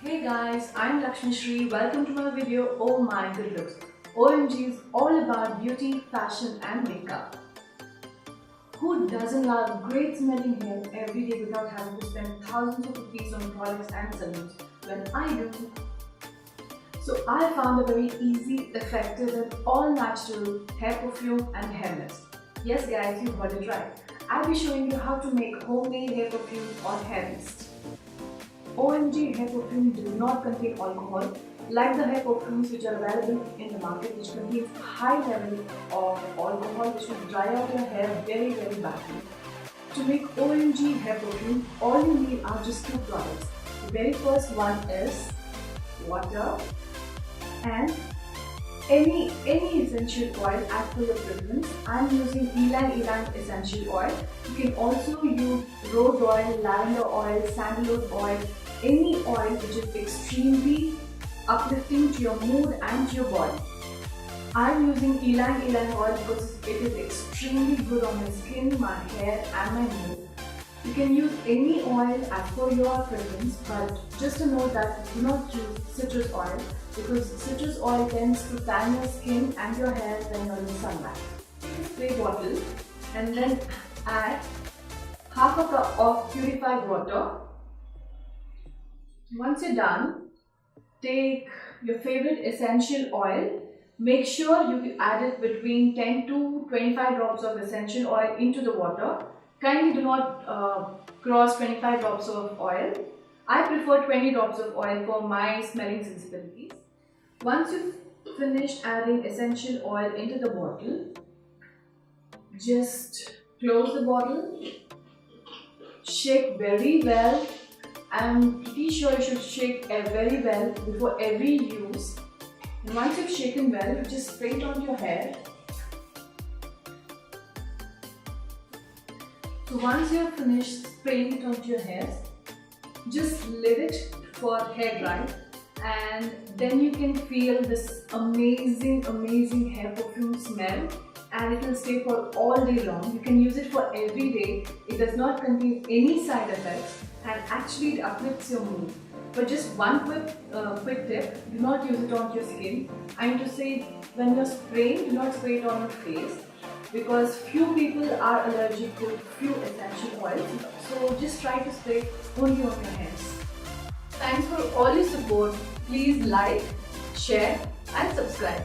Hey guys, I'm Lakshmi Shri. Welcome to my video Oh My Good Looks. OMG is all about beauty, fashion and makeup. Who doesn't love great smelling hair every day without having to spend thousands of rupees on products and salons? When I do. So I found a very easy, effective and all natural hair perfume and hair mist. Yes guys, you heard it right. I'll be showing you how to make homemade hair perfume or hair mist. OMG hair perfume do not contain alcohol like the hair perfumes which are available in the market, which contains high level of alcohol which will dry out your hair very badly. To make OMG hair perfume, all you need are just two products. The very first one is water and any essential oil as per your preference. I am using ylang essential oil. You can also use rose oil, lavender oil, sandalwood oil, any oil which is extremely uplifting to your mood and to your body. I am using ylang oil because it is extremely good on my skin, my hair and my mood. You can use any oil as per your preference, but just a note that do not use citrus oil because citrus oil tends to tan your skin and your hair when you are in sunlight. Take a spray bottle and then add half a cup of purified water. Once you're done, take your favorite essential oil. Make sure you add it between 10 to 25 drops of essential oil into the water. Kindly do not cross 25 drops of oil. I prefer 20 drops of oil for my smelling sensibilities. Once you've finished adding essential oil into the bottle, just close the bottle, shake very well. I'm pretty sure you should shake very well before every use. And once you've shaken well, you just spray it onto your hair. So once you have finished spraying it onto your hair, just leave it for hair dry, and then you can feel this amazing hair perfume smell, and it will stay for all day long. You can use it for every day. It does not contain any side effects and actually it uplifts your mood. But just one quick tip, do not use it on your skin. I mean to say, when you're spraying, do not spray it on your face because few people are allergic to few essential oils. So just try to spray only on your hands. Thanks for all your support. Please like, share and subscribe.